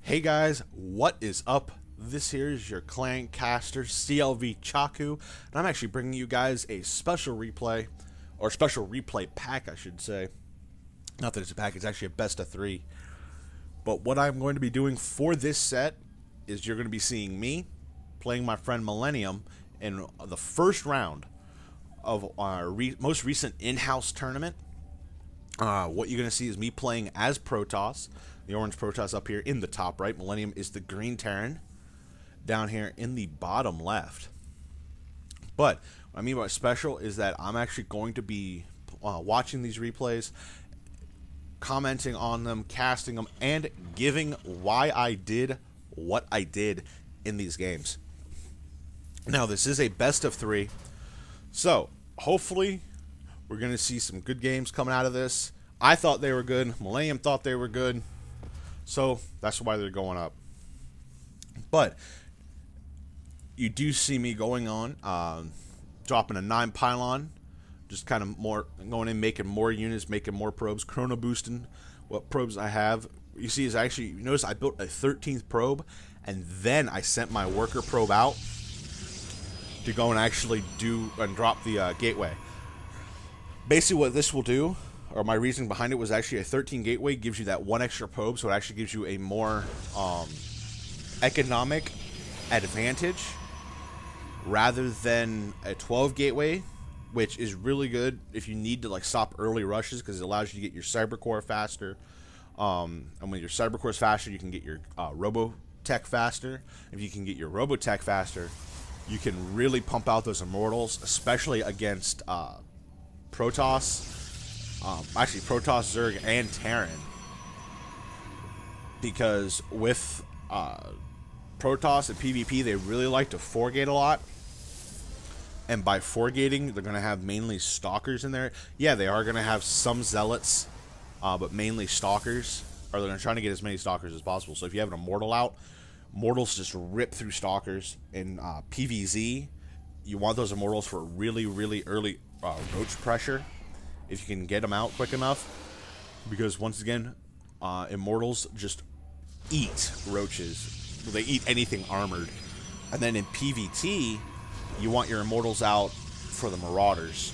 Hey guys, what is up? This here is your clan caster, cLvChakuu, and I'm actually bringing you guys a special replay, or special replay pack, I should say. Not that it's a pack, it's actually a best of 3. But what I'm going to be doing for this set is you're going to be seeing me playing my friend Millennium in the first round of our most recent in-house tournament. What you're going to see is me playing as Protoss. The orange Protoss up here in the top right. Millennium is the green Terran down here in the bottom left. But what I mean by special is that I'm actually going to be watching these replays, commenting on them, casting them, and giving why I did what I did in these games. Now, this is a best of 3, so hopefully we're going to see some good games coming out of this. I thought they were good. Millennium thought they were good. So that's why they're going up. But you do see me going on, dropping a 9 pylon, just kind of more going in, making more units, making more probes, chrono boosting what probes I have. You see is actually, you notice I built a 13th probe, and then I sent my worker probe out to go and actually do and drop the gateway. Basically what this will do, or my reasoning behind it, was actually a 13 gateway gives you that 1 extra probe, so it actually gives you a more economic advantage rather than a 12 gateway, which is really good if you need to like stop early rushes, because it allows you to get your cyber core faster. And when your cyber core is faster, you can get your robotech faster. If you can get your robotech faster, you can really pump out those immortals, especially against Protoss. Actually, Protoss, Zerg, and Terran. Because with Protoss and PvP, they really like to 4-gate a lot. And by 4-gating, they're going to have mainly Stalkers in there. Yeah, they are going to have some Zealots, but mainly Stalkers. Or they're going to try to get as many Stalkers as possible. So if you have an Immortal out, Mortals just rip through Stalkers. In PvZ, you want those Immortals for really, really early roach pressure, if you can get them out quick enough, because once again, Immortals just eat roaches. They eat anything armored. And then in PvT, you want your Immortals out for the Marauders.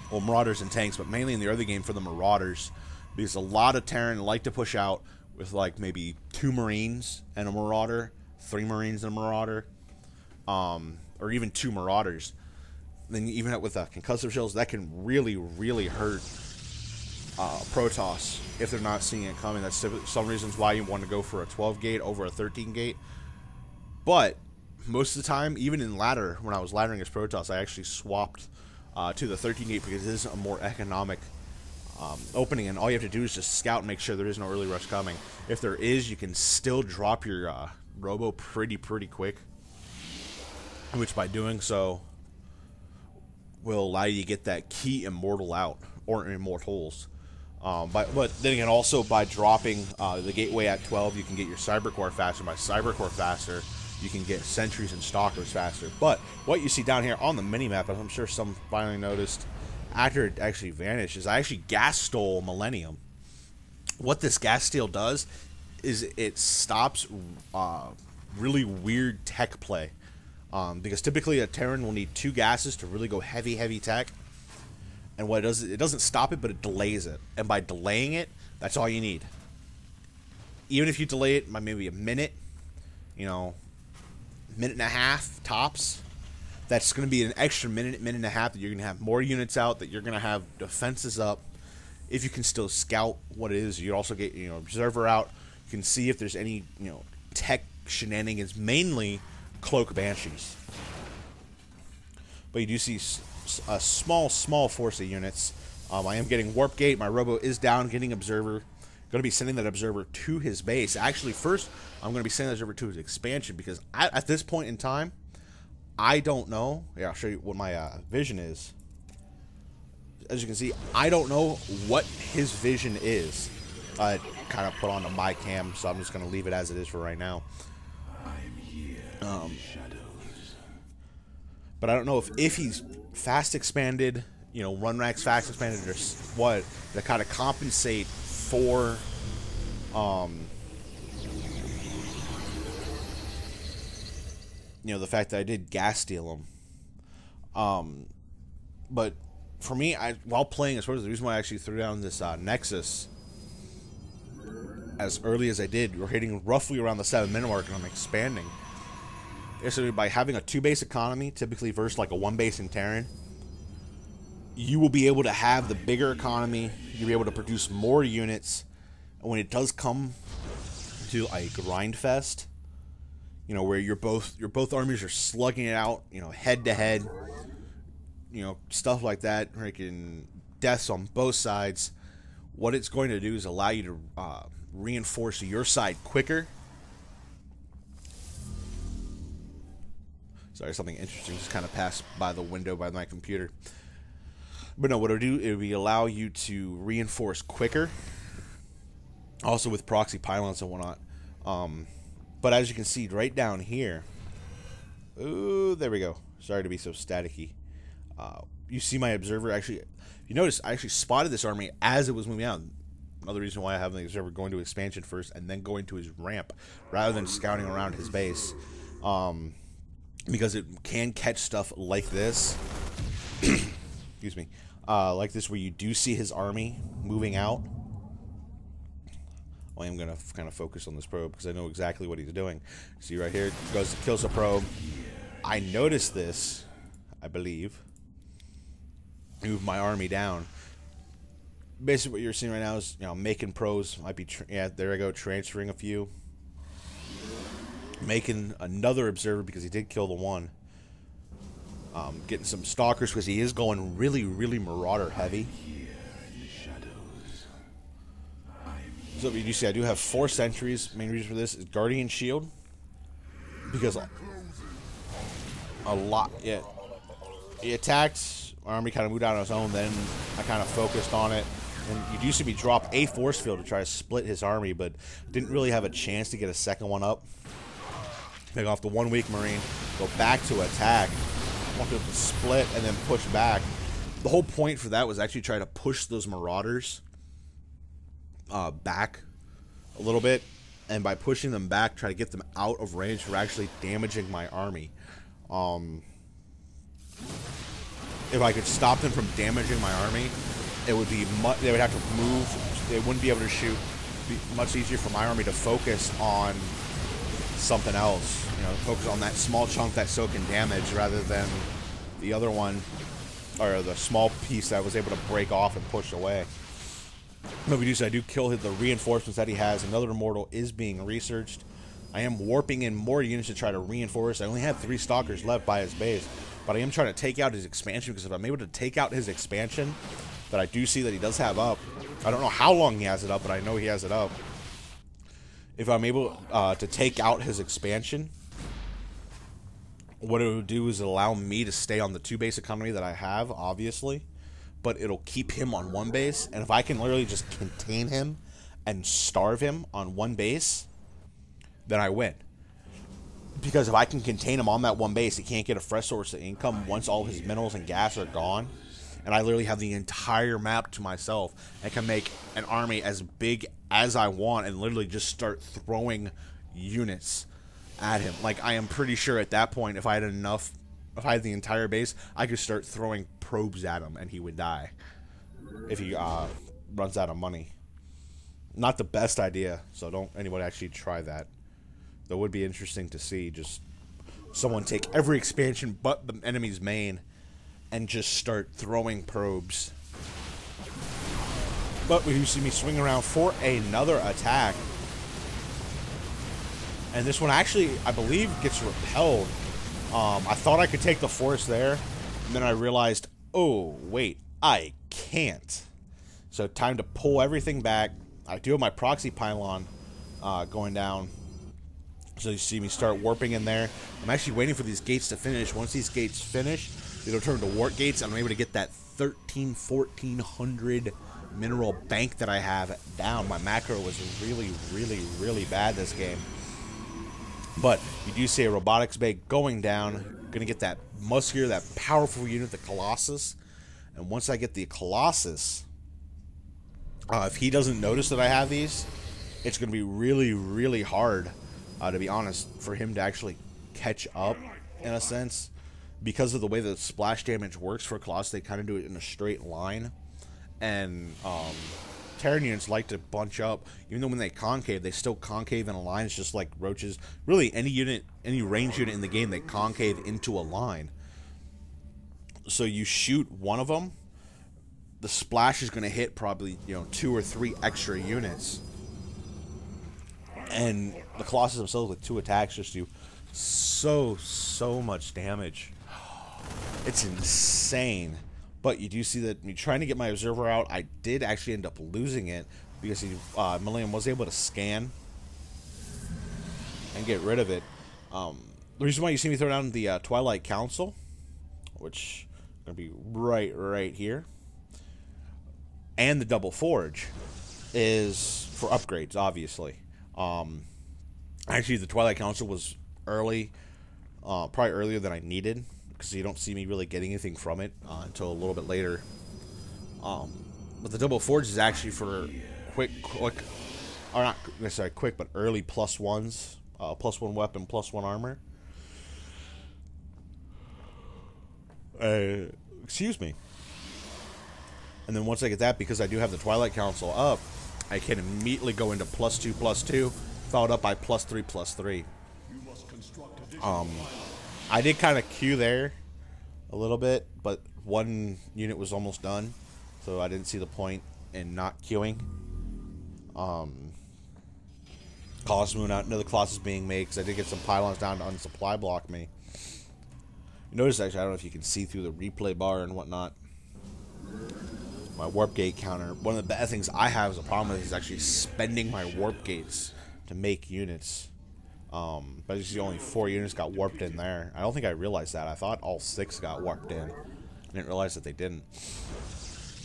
Well, Marauders and tanks, but mainly in the early game for the Marauders, because a lot of Terran like to push out with like maybe 2 Marines and a Marauder, 3 Marines and a Marauder, or even 2 Marauders. Then even with concussive shells, that can really, really hurt Protoss if they're not seeing it coming. That's some reasons why you want to go for a 12-gate over a 13-gate. But most of the time, even in ladder, when I was laddering as Protoss, I actually swapped to the 13-gate because it is a more economic opening, and all you have to do is just scout and make sure there is no early rush coming. If there is, you can still drop your robo pretty quick, which by doing so will allow you to get that key immortal out, or immortals. But then again, also by dropping the gateway at 12, you can get your cyber core faster. By cyber core faster, you can get sentries and stalkers faster. But what you see down here on the mini-map, as I'm sure some finally noticed after it actually vanished, is I actually gas stole Millennium. What this gas steal does is it stops really weird tech play. Because typically a Terran will need 2 gases to really go heavy tech, and what it does is it doesn't stop it, but it delays it. And by delaying it, that's all you need. Even if you delay it by maybe a minute, minute and a half tops, that's going to be an extra minute and a half that you're going to have more units out, that you're going to have defenses up. If you can still scout what it is, you also get observer out. You can see if there's any tech shenanigans, mainly cloak banshees. But you do see a small force of units. I am getting warp gate. My robo is down, getting observer. Going to be sending that observer to his base. Actually, first I'm going to be sending that observer to his expansion, because at this point in time, I don't know. Yeah, I'll show you what my vision is. As you can see, I don't know what his vision is. I kind of put on my cam, so I'm just going to leave it as it is for right now. But I don't know if he's fast expanded, run racks fast expanded, or what, to kind of compensate for you know, the fact that I did gas steal him. But for me, while playing, as far as the reason why I actually threw down this Nexus as early as I did, we're hitting roughly around the 7-minute mark, and I'm expanding. So by having a 2-base economy, typically versus like a 1-base in Terran, you will be able to have the bigger economy. You'll be able to produce more units, and when it does come to a grind fest, you know, where your both armies are slugging it out, you know, head to head, you know, stuff like that, freaking deaths on both sides. What it's going to do is allow you to reinforce your side quicker. Sorry, something interesting just kind of passed by the window by my computer. But no, what it'll do, it'll allow you to reinforce quicker. Also with proxy pylons and whatnot. But as you can see right down here, ooh, there we go. Sorry to be so staticky. You see my observer actually. You notice I actually spotted this army as it was moving out. Another reason why I have the observer going to expansion first and then going to his ramp rather than scouting around his base, because it can catch stuff like this. Excuse me, like this, where you do see his army moving out. I am going to kind of focus on this probe because I know exactly what he's doing. See right here, goes to kills the probe. I noticed this, I believe. Move my army down. Basically, what you're seeing right now is, you know, making probes. Might be, yeah, there I go, transferring a few. Making another observer because he did kill the one. Getting some stalkers because he is going really, really marauder heavy. So you see, I do have 4 sentries. Main reason for this is Guardian Shield, because a lot. Yeah, he attacked. My army kind of moved out on its own. Then I kind of focused on it, and you do see me drop a force field to try to split his army, but didn't really have a chance to get a second one up. Take off the 1 weak Marine, go back to attack. I want to split and then push back. The whole point for that was actually try to push those Marauders back a little bit, and by pushing them back, try to get them out of range for actually damaging my army. If I could stop them from damaging my army, it would be they would have to move. They wouldn't be able to shoot. It'd be much easier for my army to focus on something else. You know, focus on that small chunk that's soaking damage rather than the other one, or the small piece that was able to break off and push away. But we do, so I do kill the reinforcements that he has. Another immortal is being researched. I am warping in more units to try to reinforce. I only have 3 stalkers left by his base, but I am trying to take out his expansion, because if I'm able to take out his expansion that I do see that he does have up, I don't know how long he has it up, but I know he has it up. If I'm able to take out his expansion, what it will do is allow me to stay on the 2-base economy that I have, obviously, but it'll keep him on 1 base, and if I can literally just contain him and starve him on 1 base, then I win. Because if I can contain him on that 1 base, he can't get a fresh source of income once all his minerals and gas are gone, and I literally have the entire map to myself, and can make an army as big as I want, and literally just start throwing units at him. Like, I am pretty sure at that point, if I had enough, if I had the entire base, I could start throwing probes at him, and he would die if he runs out of money. Not the best idea, so don't anybody actually try that. That would be interesting to see, just someone take every expansion but the enemy's main and just start throwing probes. But you see me swing around for another attack. And this one actually, I believe, gets repelled. I thought I could take the force there, and then I realized, oh, wait, I can't. So time to pull everything back. I do have my proxy pylon going down. So you see me start warping in there. I'm actually waiting for these gates to finish. Once these gates finish, it'll turn to warp gates, and I'm able to get that 1,400 mineral bank that I have down. My macro was really, really, really bad this game. But you do see a robotics bay going down. Gonna get that muscular, that powerful unit, the Colossus. And once I get the Colossus, if he doesn't notice that I have these, it's gonna be really, really hard, to be honest, for him to actually catch up. in a sense, because of the way the splash damage works for Colossus. They kind of do it in a straight line, and Terran units like to bunch up. Even though when they concave, they still concave in a line. It's just like roaches. Really, any unit, any range unit in the game, they concave into a line. So you shoot one of them, the splash is going to hit probably 2 or 3 extra units, and the Colossus themselves with 2 attacks just do so much damage. It's insane. But you do see that me trying to get my observer out, I did actually end up losing it because Millennium was able to scan and get rid of it. The reason why you see me throw down the Twilight Council, which is going to be right here, and the Double Forge, is for upgrades, obviously. Actually, the Twilight Council was early, probably earlier than I needed, because you don't see me really getting anything from it until a little bit later. But the Double Forge is actually for quick, or not necessarily quick, but early +1s, +1 weapon, +1 armor. Excuse me. And then once I get that, because I do have the Twilight Council up, I can immediately go into +2/+2, followed up by +3/+3. I did kind of queue there a little bit, but one unit was almost done, so I didn't see the point in not queuing. Colossus moving out, another Colossus being made, because I did get some pylons down to unsupply block me. You notice, actually, I don't know if you can see through the replay bar and whatnot, my warp gate counter. One of the bad things I have as a problem with is actually spending my warp gates to make units. But it's only 4 units got warped in there. I don't think I realized that. I thought all 6 got warped in. I didn't realize that they didn't.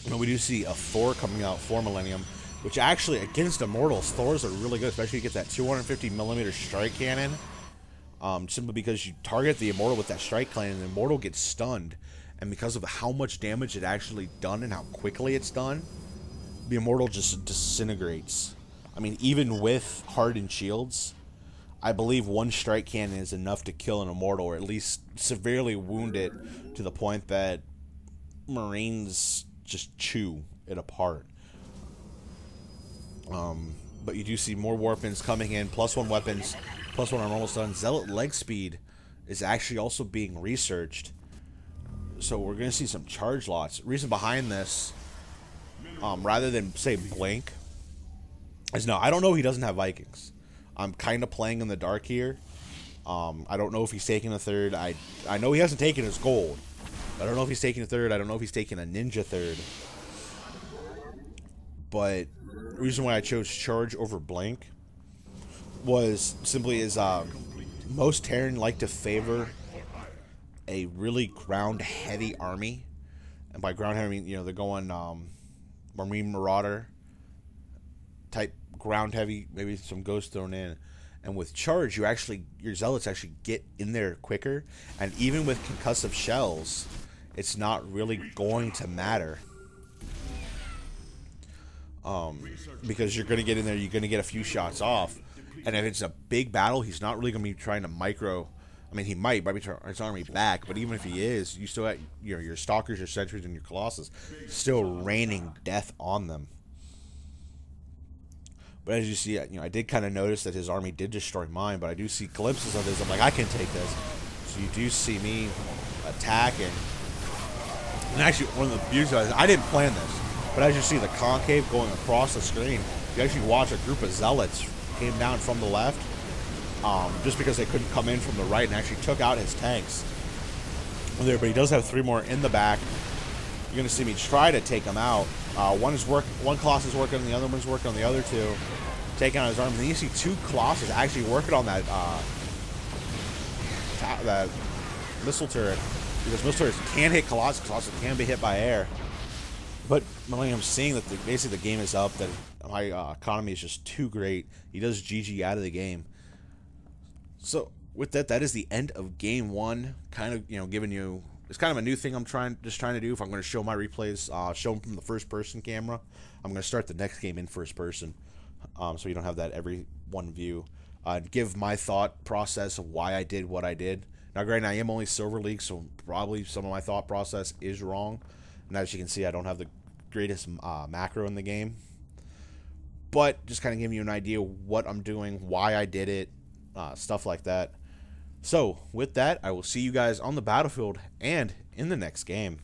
But we do see a Thor coming out for Millennium, which actually, against Immortals, Thors are really good, especially if you get that 250mm strike cannon. Simply because you target the Immortal with that strike cannon, and the Immortal gets stunned. And because of how much damage it actually done and how quickly it's done, the Immortal just disintegrates. I mean, even with hardened shields, I believe 1 strike cannon is enough to kill an Immortal, or at least severely wound it to the point that Marines just chew it apart. But you do see more warpins coming in, +1 weapons, +1 armor almost done. Zealot leg speed is actually also being researched. So we're going to see some charge lots. Reason behind this, rather than say blink, is no, I don't know if he doesn't have Vikings. I'm kind of playing in the dark here. I don't know if he's taking a 3rd. I know he hasn't taken his gold. I don't know if he's taking a 3rd. I don't know if he's taking a ninja 3rd. But the reason why I chose charge over blink was simply is most Terran like to favor a really ground-heavy army. And by ground-heavy, I mean, they're going Marine Marauder type ground-heavy, maybe some Ghost thrown in. And with charge, your Zealots actually get in there quicker. And even with concussive shells, it's not really going to matter. Because you're going to get in there, you're going to get a few shots off. And if it's a big battle, he's not really going to be trying to micro. I mean, he might be turning his army back, but even if he is, you still have your Stalkers, your Sentries, and your Colossus still raining death on them. But as you see, I did kind of notice that his army did destroy mine, but I do see glimpses of this. I'm like, I can take this. So you do see me attacking. And actually, one of the beauties of it, I didn't plan this, but as you see the concave going across the screen, you actually watch a group of Zealots came down from the left. Just because they couldn't come in from the right, and actually took out his tanks there. But he does have 3 more in the back. You're going to see me try to take them out. One Colossus is working on the other one's working on the other 2, taking out his arms. And you see 2 Colossus actually working on that that missile turret, because missile turrets can hit Colossus. Colossus can be hit by air. But Millennium's seeing that basically the game is up, that my economy is just too great. He does GG out of the game. So with that, that is the end of game 1. Kind of, giving you, it's kind of a new thing I'm trying to do. If I'm going to show my replays, show them from the first-person camera, I'm going to start the next game in first person, so you don't have that every one view. Give my thought process of why I did what I did, Now, granted, I am only Silver League, so probably some of my thought process is wrong. And as you can see, I don't have the greatest macro in the game. But just kind of giving you an idea what I'm doing, why I did it, stuff like that. So, with that, I will see you guys on the battlefield and in the next game.